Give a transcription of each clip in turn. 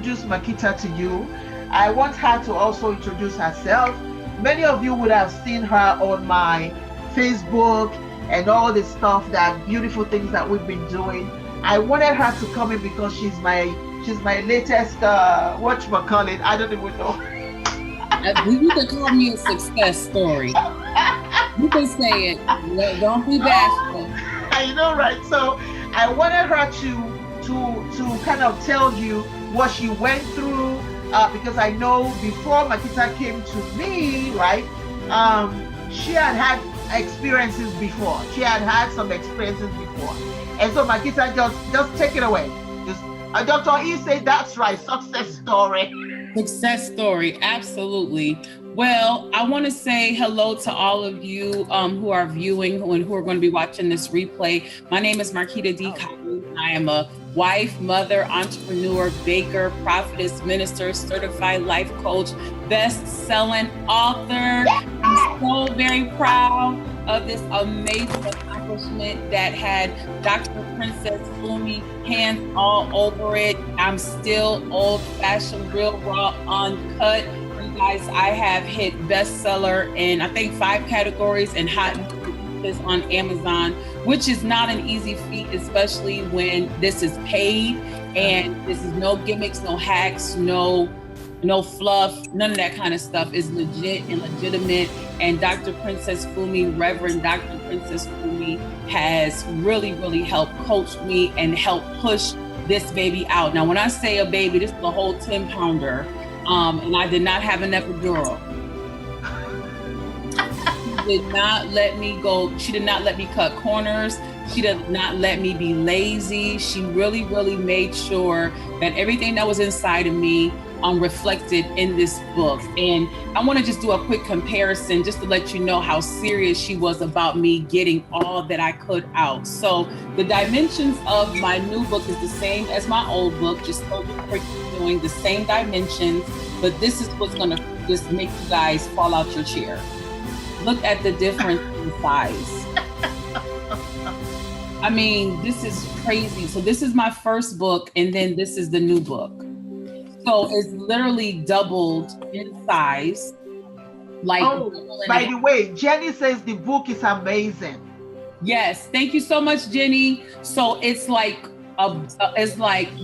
introduce Markita to you, I want her to also introduce herself. Many of you would have seen her on my Facebook and all the stuff, that beautiful things that we've been doing. I wanted her to come in because she's my latest whatchamacallit, I don't even know. You can call me a success story. You can say it. Don't be bashful. I know, right? So I wanted her to kind of tell you what she went through, because I know before Markita came to me, right? She had experiences before. She had some experiences before, and so Markita, just take it away. Just Dr. E said that's right. Success story. Success story, absolutely. Well, I want to say hello to all of you who are viewing and who are going to be watching this replay. My name is Markita D. Collins. I am a wife, mother, entrepreneur, baker, prophetess, minister, certified life coach, best-selling author. I'm so very proud of this amazing accomplishment that had Dr. Princess Fumi hands all over it. I'm still old-fashioned, real raw, uncut. You guys, I have hit bestseller in I think 5 categories and hot is on Amazon, which is not an easy feat, especially when this is paid and this is no gimmicks, no hacks, no fluff, none of that kind of stuff. Is legit and legitimate. And Dr. Princess Fumi, Reverend Dr. Princess Fumi, has really, really helped coach me and help push this baby out. Now, when I say a baby, this is a whole 10-pounder. And I did not have an epidural. She did not let me go. She did not let me cut corners. She did not let me be lazy. She really, really made sure that everything that was inside of me reflected in this book. And I want to just do a quick comparison just to let you know how serious she was about me getting all that I could out. So the dimensions of my new book is the same as my old book, just doing the same dimensions, but this is what's going to just make you guys fall out your chair. Look at the difference in size. I mean, this is crazy. So this is my first book, and then this is the new book. So it's literally doubled in size. Like, by the way, Jenny says the book is amazing. Yes, thank you so much, Jenny. So it's like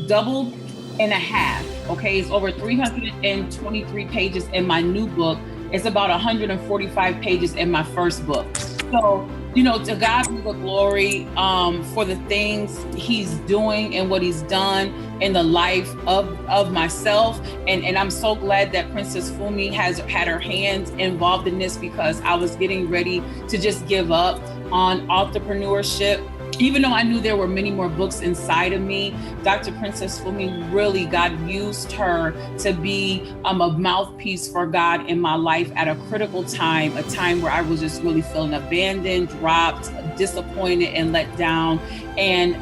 doubled and a half. Okay, it's over 323 pages in my new book. It's about 145 pages in my first book. So, to God be the glory for the things he's doing and what he's done in the life of myself. And I'm so glad that Princess Fumi has had her hands involved in this, because I was getting ready to just give up on entrepreneurship. Even though I knew there were many more books inside of me, Dr. Princess Fumi, really, God used her to be a mouthpiece for God in my life at a critical time, a time where I was just really feeling abandoned, dropped, disappointed, and let down. And,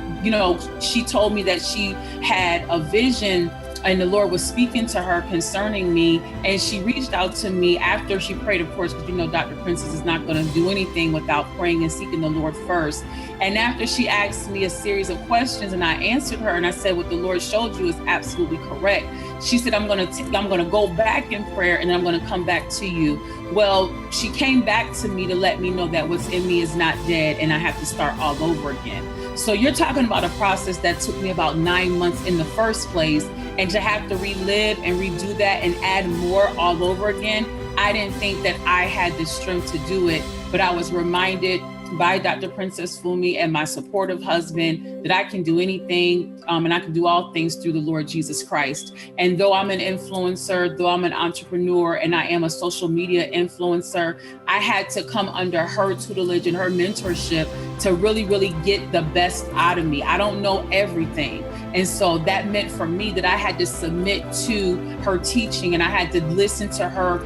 she told me that she had a vision and the Lord was speaking to her concerning me. And she reached out to me after she prayed, of course, because Dr. Princess is not going to do anything without praying and seeking the Lord first. And after she asked me a series of questions and I answered her and I said, what the Lord showed you is absolutely correct. She said, I'm going to go back in prayer and I'm going to come back to you. Well, she came back to me to let me know that what's in me is not dead and I have to start all over again. So you're talking about a process that took me about 9 months in the first place, and to have to relive and redo that and add more all over again, I didn't think that I had the strength to do it, but I was reminded by Dr. Princess Fumi and my supportive husband that I can do anything and I can do all things through the Lord Jesus Christ. And though I'm an influencer, though I'm an entrepreneur, and I am a social media influencer, I had to come under her tutelage and her mentorship to really, really get the best out of me. I don't know everything. And so that meant for me that I had to submit to her teaching and I had to listen to her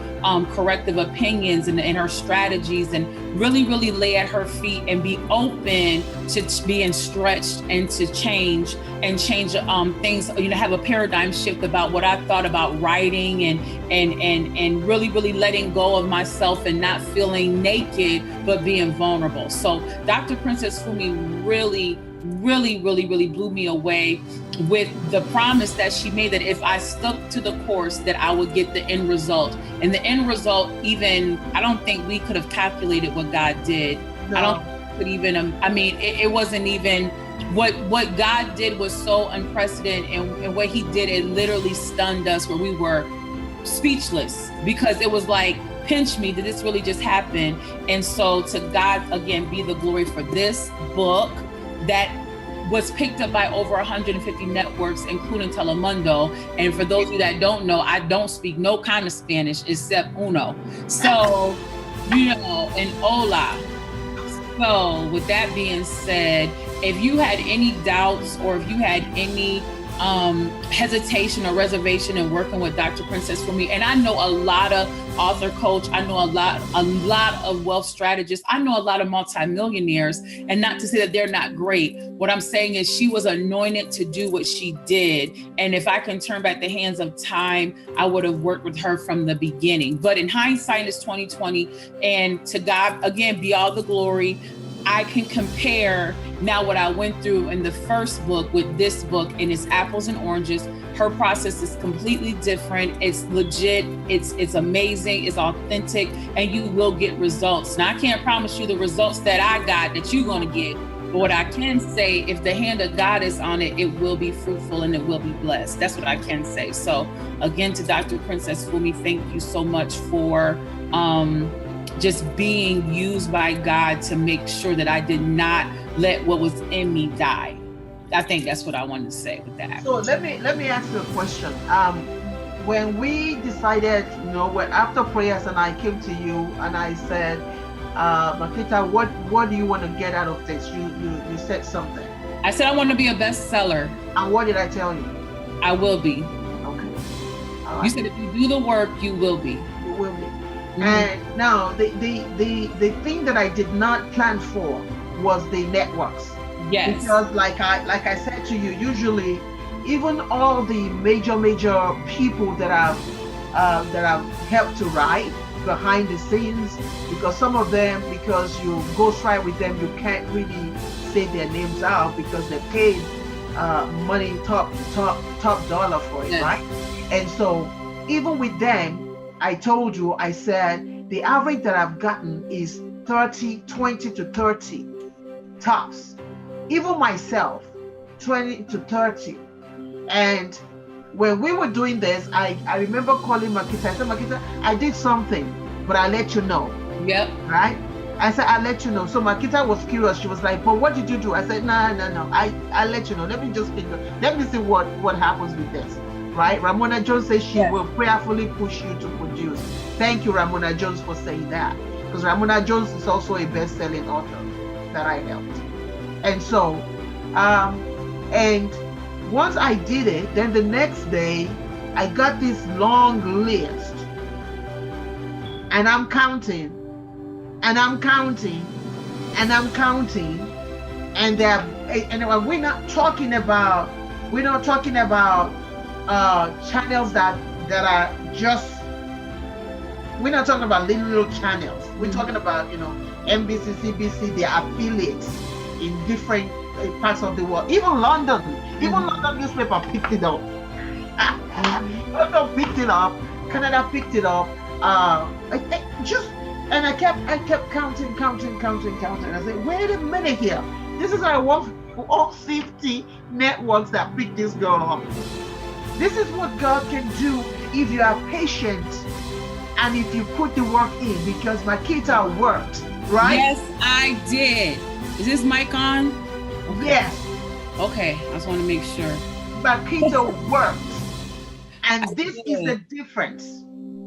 corrective opinions and her strategies and really, really lay at her feet and be open to being stretched and to change things, have a paradigm shift about what I thought about writing and really, really letting go of myself and not feeling naked, but being vulnerable. So Dr. Princess Fumi really really, really, really blew me away with the promise that she made that if I stuck to the course that I would get the end result. And the end result, even, I don't think we could have calculated what God did. No. I don't think we could even, I mean, it wasn't even, what God did was so unprecedented, and what he did, it literally stunned us where we were speechless, because it was like, pinch me, did this really just happen? And so to God, again, be the glory for this book that was picked up by over 150 networks, including Telemundo. And for those of you that don't know, I don't speak no kind of Spanish except uno. So, and hola. So with that being said, if you had any doubts or if you had any hesitation or reservation in working with Dr. Princess Fumi, and I know a lot of author coach, I know a lot of wealth strategists, I know a lot of multimillionaires, and not to say that they're not great. What I'm saying is she was anointed to do what she did. And if I can turn back the hands of time, I would have worked with her from the beginning. But in hindsight, it's 2020, and to God, again, be all the glory. I can compare now what I went through in the first book with this book, and it's apples and oranges. Her process is completely different. It's legit. It's amazing. It's authentic, and you will get results. Now, I can't promise you the results that I got that you're going to get. But what I can say, if the hand of God is on it, it will be fruitful and it will be blessed. That's what I can say. So again, to Dr. Princess Fumi, thank you so much for just being used by God to make sure that I did not let what was in me die. I think that's what I wanted to say with that. So let me ask you a question. When we decided, after prayers, and I came to you and I said, Markita, what do you want to get out of this? You said something. I said I want to be a bestseller. And what did I tell you? I will be. Okay. All right. You said if you do the work, you will be. You will be. Mm-hmm. And now the thing that I did not plan for was the networks. Yes. Because like I said to you, usually even all the major people that I've helped to write behind the scenes, because some of them, because you ghostwrite with them, you can't really say their names out because they paid money top dollar for it, yes. Right? And so even with them, I told you, I said the average that I've gotten is 20 to 30 tops. Even myself, 20 to 30. And when we were doing this, I remember calling Markita. I said, Markita, I did something, but I'll let you know. Yep. Right? I said, I'll let you know. So Markita was curious. She was like, but what did you do? I said, no. I'll let you know. Let me see what happens with this. Right? Ramona Jones says she will prayerfully push you to produce. Thank you, Ramona Jones, for saying that. Because Ramona Jones is also a best-selling author that I helped. And so, and once I did it, then the next day, I got this long list. And I'm counting. And we're not talking about channels that are just, we're not talking about little channels. We're talking about, NBC, CBC, their affiliates in different parts of the world. Even London newspaper picked it up. London picked it up. Canada picked it up. And I kept counting. I said, wait a minute here. This is all 50 networks that picked this girl up. This is what God can do if you are patient and if you put the work in, because Markita worked, right? Yes, I did. Is this mic on? Okay. Yes. Okay, I just want to make sure. Markita worked. And this is the difference.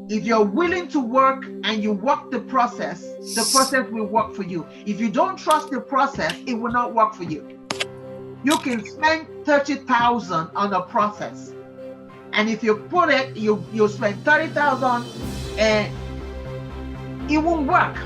If you're willing to work and you work the process will work for you. If you don't trust the process, it will not work for you. You can spend $30,000 on a process. And if you put it, you'll spend $30,000 and it won't work.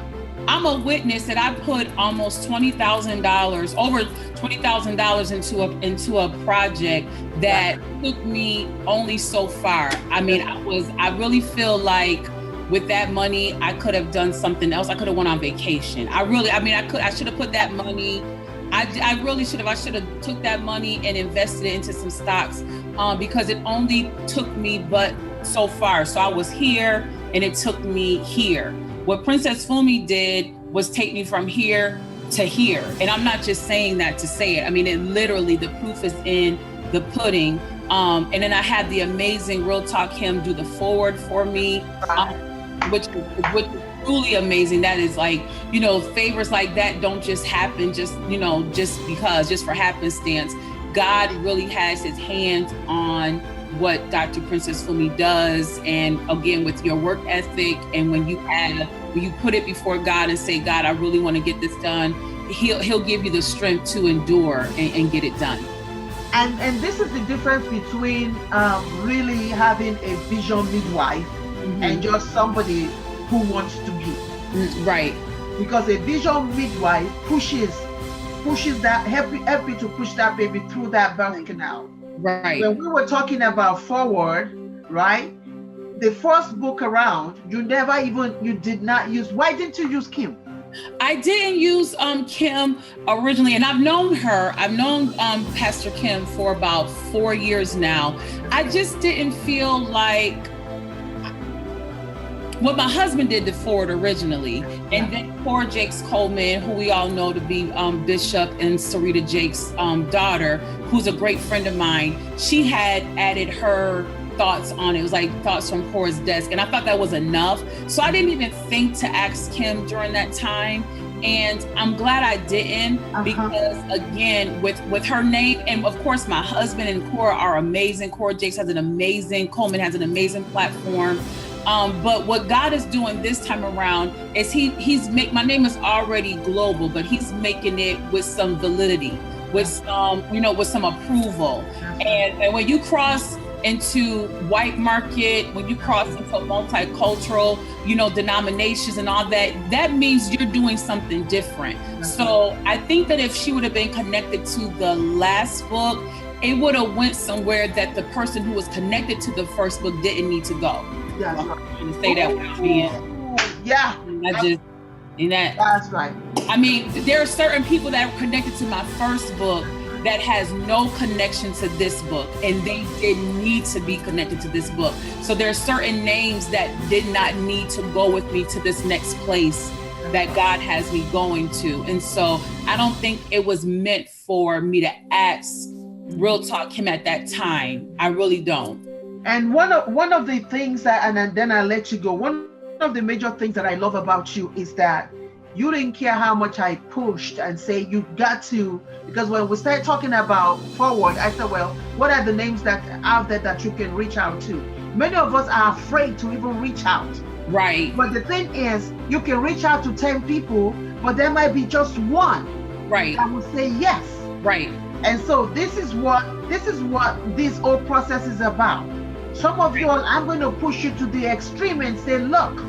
I'm a witness that I put almost $20,000, over $20,000 into a project that took me only so far. I mean, I really feel like with that money, I could have done something else. I could have went on vacation. I should have put that money I really should have. I should have took that money and invested it into some stocks, because it only took me but so far. So I was here and it took me here. What Princess Fumi did was take me from here to here. And I'm not just saying that to say it. I mean, it literally, the proof is in the pudding. And then I had the amazing Real Talk Kim do the forward for me, which is truly amazing. That is like, favors like that don't just happen just for happenstance. God really has his hands on what Dr. Princess Fumi does. And again, with your work ethic, and when you put it before God and say, God, I really want to get this done, he'll give you the strength to endure and get it done. And this is the difference between really having a vision midwife and just somebody who wants to be. Right. Because a vision midwife pushes that, help you to push that baby through that birth canal. Right. When we were talking about forward, right? The first book around, you did not use, why didn't you use Kim? I didn't use Kim originally, and I've known Pastor Kim for about 4 years now. I just didn't feel like what my husband did the forward originally, and then poor Jakes Coleman, who we all know to be Bishop and Sarita Jakes' daughter, who's a great friend of mine. She had added her thoughts on it. It was like thoughts from Cora's desk, and I thought that was enough. So I didn't even think to ask Kim during that time, and I'm glad I didn't, because again, with her name, and of course my husband and Cora are amazing. Cora Jakes has an amazing, Coleman has an amazing platform. But what God is doing this time around is my name is already global, but he's making it with some validity, with some, with some approval. And when you cross into white market, when you cross into multicultural, denominations and all that, that means you're doing something different. So I think that if she would have been connected to the last book, it would have went somewhere that the person who was connected to the first book didn't need to go. That's right. I'm trying to say that without being. Yeah. That's right. I mean, there are certain people that are connected to my first book that has no connection to this book, and they didn't need to be connected to this book. So there are certain names that did not need to go with me to this next place that God has me going to. And so I don't think it was meant for me to ask Real Talk Kim at that time. I really don't. And one of the things that, and then I'll let you go, one of the major things that I love about you is that you didn't care how much I pushed and say you got to, because when we started talking about forward, I said, well, what are the names that are out there that you can reach out to? Many of us are afraid to even reach out. Right. But the thing is, you can reach out to 10 people, but there might be just one. Right. that will say yes. Right. And so this is what this whole process is about. Some of you all, I'm going to push you to the extreme and say, look,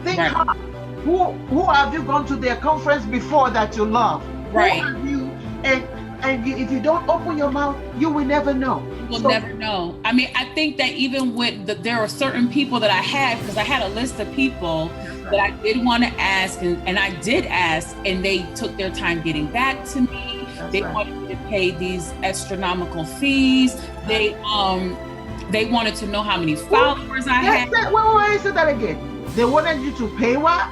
think hard. Who have you gone to their conference before that you love? Right. Who have you, and if you don't open your mouth, you will never know. You will never know. I mean, I think that even with there are certain people that I had, because I had a list of people that I did want to ask, and I did ask, and they took their time getting back to me. They wanted me to pay these astronomical fees. They wanted to know how many followers I had. Wait, say that again. They wanted you to pay what?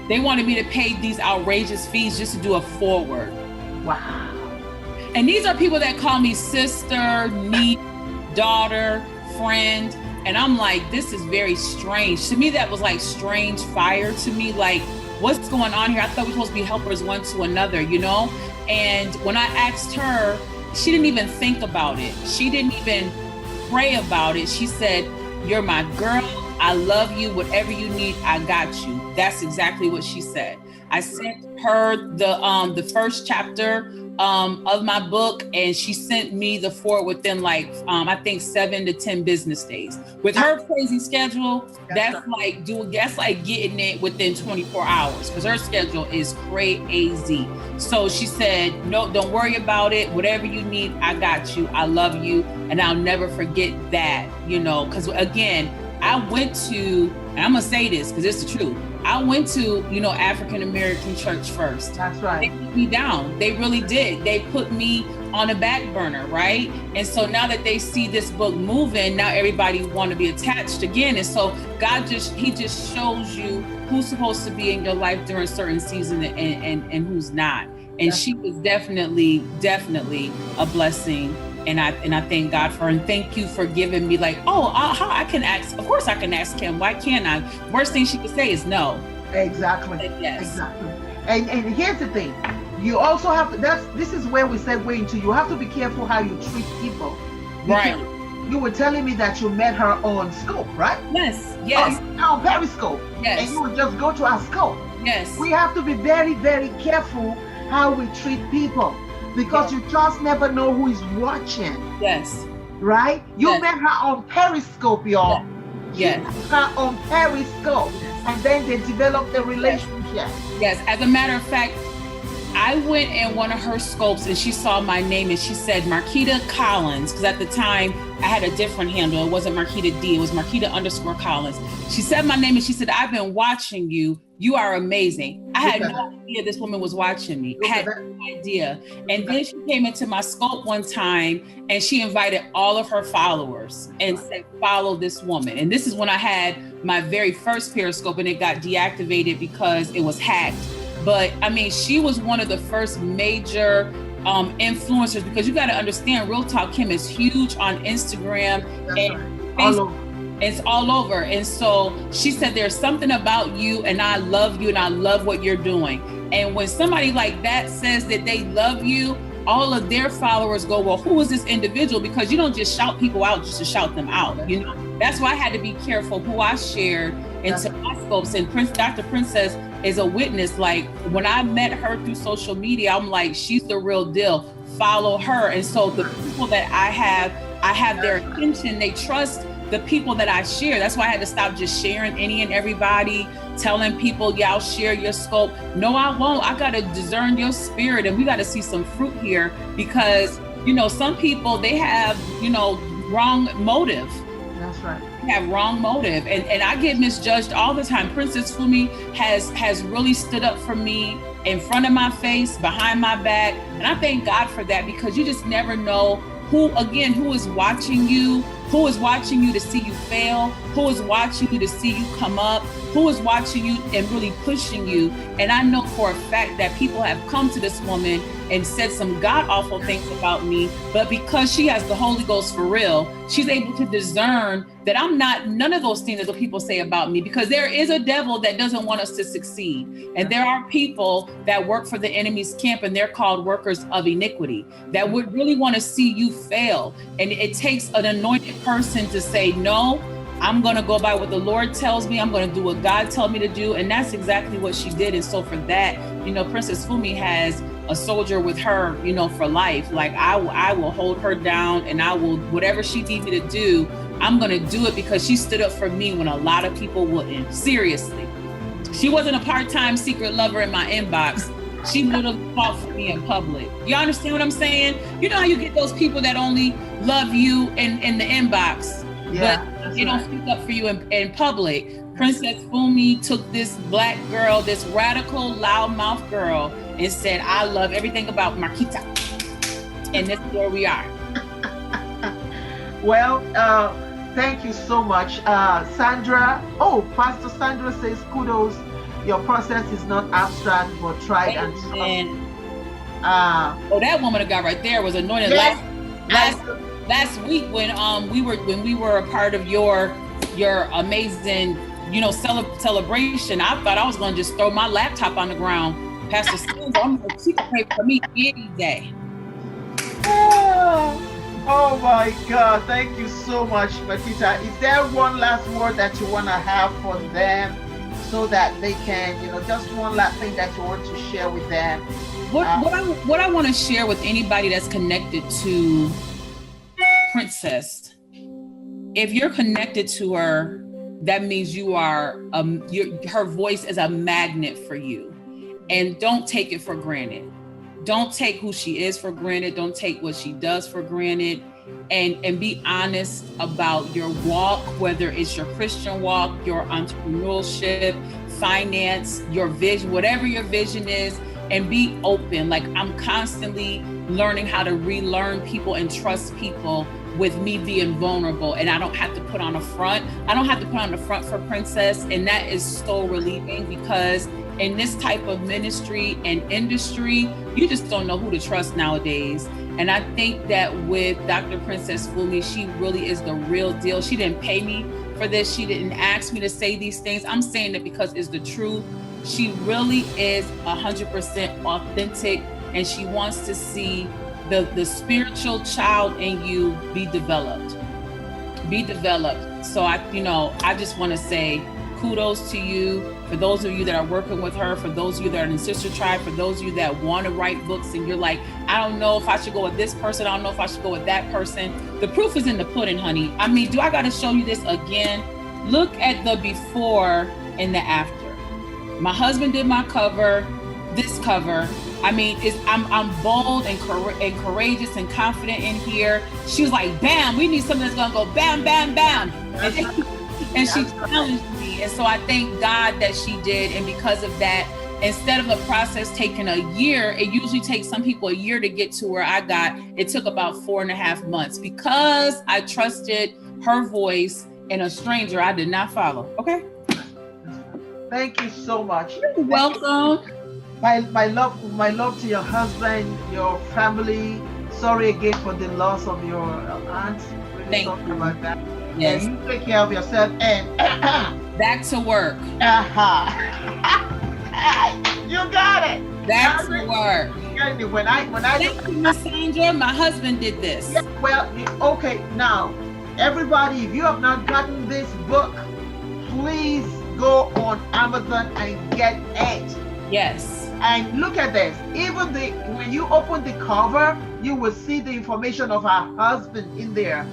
They wanted me to pay these outrageous fees just to do a forward. Wow. And these are people that call me sister, niece, daughter, friend. And I'm like, this is very strange. To me, that was like strange fire to me. Like, what's going on here? I thought we were supposed to be helpers one to another, And when I asked her, she didn't even think about it. She didn't even pray about it. She said, you're my girl. I love you. Whatever you need, I got you. That's exactly what she said. I sent her the first chapter of my book, and she sent me the forward within I think 7 to 10 business days. With her crazy schedule, that's like getting it within 24 hours, because her schedule is crazy. So she said, no, don't worry about it. Whatever you need, I got you. I love you. And I'll never forget that, because again, I went to, and I'm gonna say this because it's the truth, I went to, you know, African American church first. That's right. They put me down. They really did. They put me on a back burner, right? And so now that they see this book moving, now everybody want to be attached again. And so God he just shows you who's supposed to be in your life during certain seasons and who's not. And she was definitely a blessing. And I thank God for her. And thank you for giving me like, how I can ask. Of course I can ask him. Why can't I? Worst thing she could say is no. Exactly. Yes. Exactly. And here's the thing. You also have to, this is where we segue into, you have to be careful how you treat people. Right. You were telling me that you met her on Scope, right? Yes. On Periscope. Yes. And you would just go to our Scope. Yes. We have to be very, very careful how we treat people, because you just never know who is watching. Yes. Right? You met her on Periscope, y'all. Yes. You met her on Periscope. And then they developed a relationship. Yes. As a matter of fact, I went in one of her scopes and she saw my name and she said Markita Collins, because at the time I had a different handle. It wasn't Markita D, it was Markita_Collins. She said my name and she said, I've been watching you. You are amazing. I had no idea this woman was watching me. I had no idea. And then she came into my scope one time and she invited all of her followers and said, follow this woman. And this is when I had my very first Periscope and it got deactivated because it was hacked. But I mean, she was one of the first major influencers, because you got to understand, Real Talk Kim is huge on Instagram and Facebook. It's all over. And so she said, there's something about you and I love you and I love what you're doing. And when somebody like that says that they love you, all of their followers go, well, who is this individual? Because you don't just shout people out just to shout them out. You know, that's why I had to be careful who I shared into my scopes. And Dr. Princess is a witness. Like when I met her through social media, I'm like, she's the real deal. Follow her. And so the people that I have their attention. They trust the people that I share. That's why I had to stop just sharing any and everybody, telling people, yeah, I'll share your scope. No, I won't. I got to discern your spirit, and we got to see some fruit here, because, you know, some people, they have, you know, wrong motive. That's right. They have wrong motive. And I get misjudged all the time. Princess Fumi has really stood up for me in front of my face, behind my back. And I thank God for that, because you just never know who is watching you, who is watching you to see you fail, who is watching you to see you come up, who is watching you and really pushing you. And I know for a fact that people have come to this woman and said some god-awful things about me, but because she has the Holy Ghost for real, she's able to discern that I'm not none of those things that the people say about me, because there is a devil that doesn't want us to succeed. And there are people that work for the enemy's camp, and they're called workers of iniquity, that would really want to see you fail. And it takes an anointed person to say, no, I'm going to go by what the Lord tells me. I'm going to do what God told me to do. And that's exactly what she did. And so for that, you know, Princess Fumi has a soldier with her, you know, for life. Like I will hold her down, and I will, whatever she needs me to do, I'm going to do it, because she stood up for me when a lot of people wouldn't. Seriously. She wasn't a part-time secret lover in my inbox. She would have fought for me in public. You understand what I'm saying? You know how you get those people that only love you in the inbox, but they don't speak up for you in public. Princess Fumi took this black girl, this radical, loudmouth girl, and said, I love everything about Markita. And this is where we are. Well, thank you so much. Sandra, Pastor Sandra says, kudos. Your process is not abstract, but tried and true. That woman of God right there was anointed last week when we were a part of your amazing, you know, celebration. I thought I was going to just throw my laptop on the ground. Pastor Sandra, she can pray for me any day. Oh my God! Thank you so much, Markita. Is there one last word that you want to have for them, so that they can, you know, just one last thing that you want to share with them? What I want to share with anybody that's connected to Princess, if you're connected to her, that means you are her voice is a magnet for you, and don't take it for granted. Don't take who she is for granted. Don't take what she does for granted, and be honest about your walk, whether it's your Christian walk, your entrepreneurship, finance, your vision, whatever your vision is, and be open. Like, I'm constantly learning how to relearn people and trust people with me being vulnerable, and I don't have to put on a front. I don't have to put on a front for Princess, and that is so relieving, because in this type of ministry and industry, you just don't know who to trust nowadays. And I think that with Dr. Princess Fumi, she really is the real deal. She didn't pay me for this. She didn't ask me to say these things. I'm saying it because it's the truth. She really is 100% authentic, and she wants to see the spiritual child in you be developed. So I just want to say kudos to you. For those of you that are working with her, for those of you that are in Sister Tribe, for those of you that want to write books and you're like, I don't know if I should go with this person, I don't know if I should go with that person. The proof is in the pudding, honey. I mean, do I got to show you this again? Look at the before and the after. My husband did my cover, this cover. I mean, I'm bold and courageous and confident in here. She was like, bam, we need something that's gonna go bam, bam, bam. And she challenged me. And so I thank God that she did. And because of that, instead of the process taking a year, it usually takes some people a year to get to where I got. It took about 4.5 months, because I trusted her voice, and a stranger I did not follow. Okay. Thank you so much. You're welcome. My love to your husband, your family. Sorry again for the loss of your aunt. Really Thank sorry you. about that. Yes. And you take care of yourself, and Back to work. You got it. Back to work. When I Thank you, Miss Sandra. My husband did this. Yeah, well, okay. Now, everybody, if you have not gotten this book, please go on Amazon and get it. Yes. And look at this. Even when you open the cover, you will see the information of her husband in there.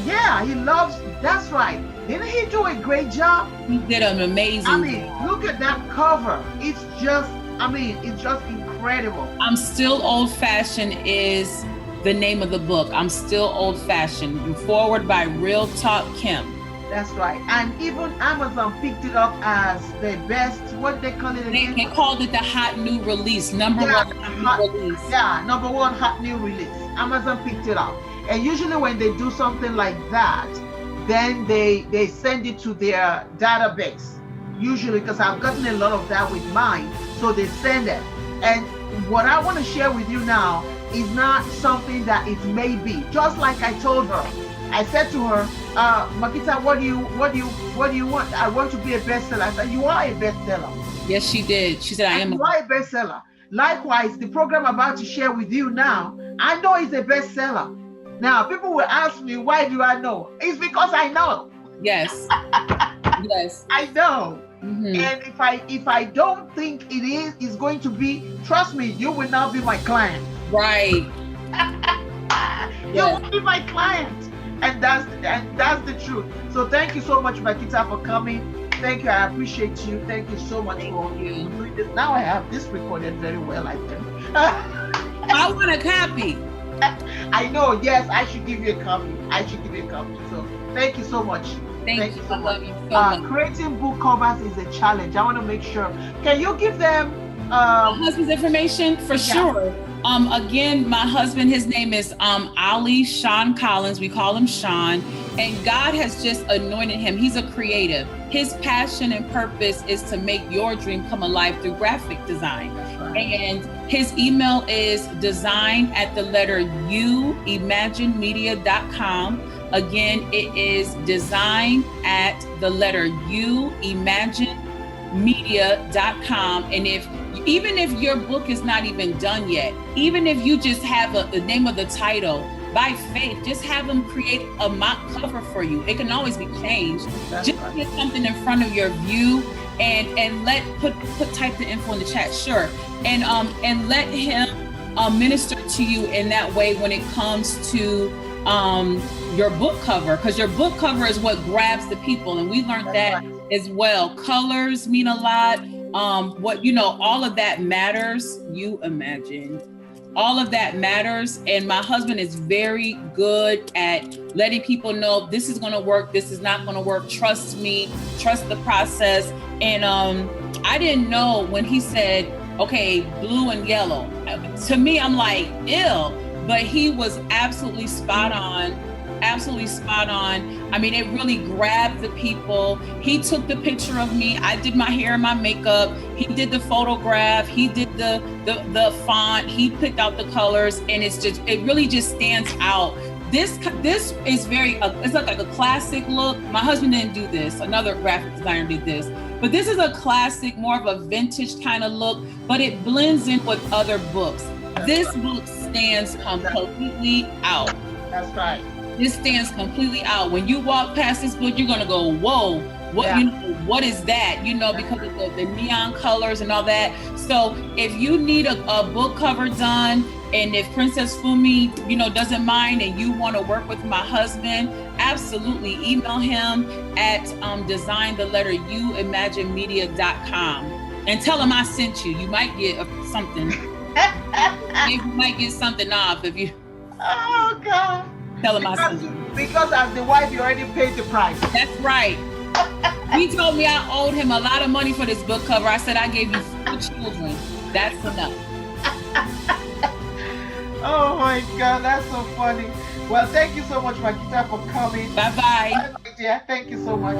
Yeah, he loves. That's right. Didn't he do a great job? He did an amazing job. Look at that cover. It's just incredible. I'm Still Old Fashioned is the name of the book. I'm Still Old Fashioned. Forward by Real Talk Kim. That's right. And even Amazon picked it up as the best, what they call it again? They called it the hot new release, number one hot new release. Yeah, number one hot new release. Amazon picked it up. And usually when they do something like that, then they send it to their database. Usually, because I've gotten a lot of that with mine, so they send it. And what I want to share with you now is not something that it may be. Just like I told her, I said to her, Markita, what do you want? I want to be a bestseller. I said, you are a bestseller. Yes, she did. She said, I am. You are a bestseller. Likewise, the program I'm about to share with you now, I know it's a bestseller. Now, people will ask me, why do I know? It's because I know. Yes. Yes. I know. Mm-hmm. And if I don't think it's going to be, trust me, you will not be my client. Right. You will be my client. And that's the truth. So thank you so much, Markita, for coming. Thank you. I appreciate you. Thank you so much for doing this. Now I have this recorded very well, I think. I want a copy. I know. Yes, I should give you a copy. So thank you so much. Thank you. I love you so much. Creating book covers is a challenge. I want to make sure. Can you give them my husband's information? For sure. Again, my husband, his name is Ali Sean Collins. We call him Sean. And God has just anointed him. He's a creative. His passion and purpose is to make your dream come alive through graphic design. Right. And his email is design@U imaginemedia.com. Again, it is design@U imaginemedia.com. And even if your book is not even done yet, even if you just have the name of the title, by faith, just have them create a mock cover for you. It can always be changed. That's just get something in front of your view and type the info in the chat, sure. And let him minister to you in that way when it comes to your book cover, because your book cover is what grabs the people, and we learned that as well. Colors mean a lot. All of that matters. You imagine. All of that matters. And my husband is very good at letting people know this is going to work, this is not going to work. Trust me, trust the process. And I didn't know when he said, okay, blue and yellow. To me, I'm like, ew. But he was absolutely spot on. Absolutely spot on. I mean, it really grabbed the people. He took the picture of me. I did my hair and my makeup. He did the photograph. He did the font. He picked out the colors, and it really just stands out. This is very, it's like a classic look. My husband didn't do this. Another graphic designer did this. But this is a classic, more of a vintage kind of look, but it blends in with other books. This book stands completely out. That's right. This stands completely out. When you walk past this book, you're gonna go, whoa, what is that? Because of the neon colors and all that. So if you need a book cover done, and if Princess Fumi, doesn't mind, and you want to work with my husband, absolutely email him at designthelletteruimaginemedia.com and tell him I sent you. You might get something. You might get something off if you. Oh God. Tell him I sent you. Because as the wife, you already paid the price. That's right. He told me I owed him a lot of money for this book cover. I said, I gave you 4 children. That's enough. Oh my God, that's so funny. Well, thank you so much, Markita, for coming. Bye-bye. Yeah, thank you so much.